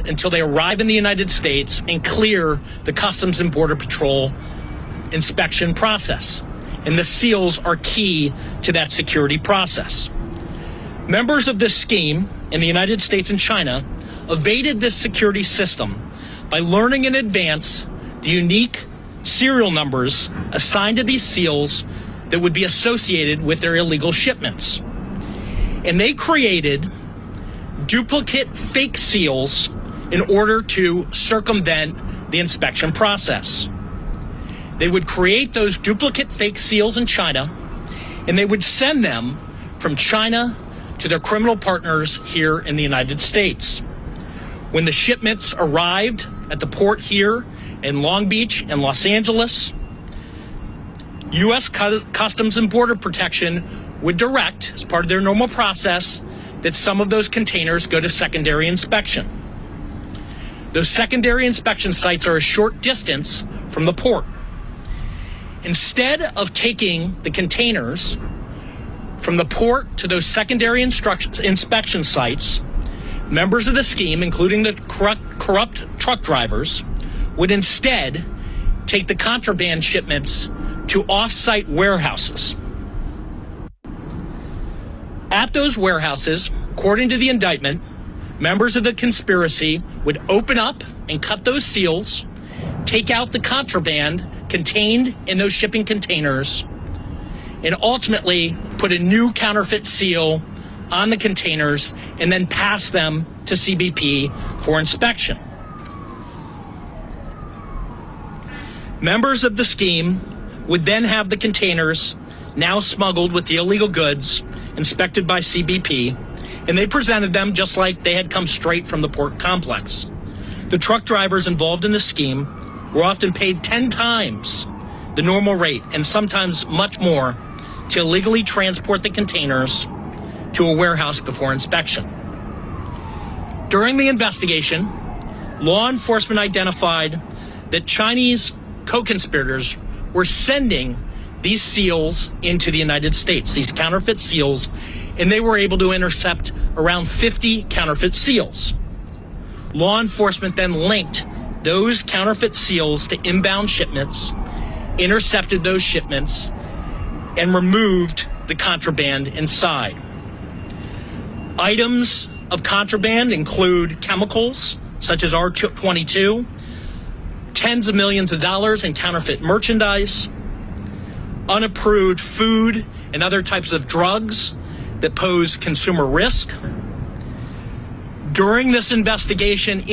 sealed until they arrive in the United States and clear the Customs and Border Patrol inspection process. And the seals are key to that security process. Members of this scheme in the United States and China evaded this security system by learning in advance the unique serial numbers assigned to these seals that would be associated with their illegal shipments. And they created duplicate fake seals in order to circumvent the inspection process. They would create those duplicate fake seals in China, and they would send them from China to their criminal partners here in the United States. When the shipments arrived at the port here in Long Beach and Los Angeles, U.S. Customs and Border Protection would direct, as part of their normal process, that some of those containers go to secondary inspection. Those secondary inspection sites are a short distance from the port. Instead of taking the containers from the port to those secondary inspection sites, members of the scheme, including the corrupt truck drivers, would instead take the contraband shipments to off-site warehouses. At those warehouses, according to the indictment, members of the conspiracy would open up and cut those seals, take out the contraband contained in those shipping containers, and ultimately put a new counterfeit seal on the containers and then pass them to CBP for inspection. Members of the scheme would then have the containers, now smuggled with the illegal goods, inspected by CBP, and they presented them just like they had come straight from the port complex. The truck drivers involved in the scheme were often paid 10 times the normal rate, and sometimes much more, to illegally transport the containers to a warehouse before inspection. During the investigation, law enforcement identified that Chinese co-conspirators were sending these seals into the United States, these counterfeit seals, and they were able to intercept around 50 counterfeit seals. Law enforcement then linked those counterfeit seals to inbound shipments, intercepted those shipments, and removed the contraband inside. Items of contraband include chemicals, such as R-22, tens of millions of dollars in counterfeit merchandise, unapproved food and other types of drugs that pose consumer risk. During this investigation,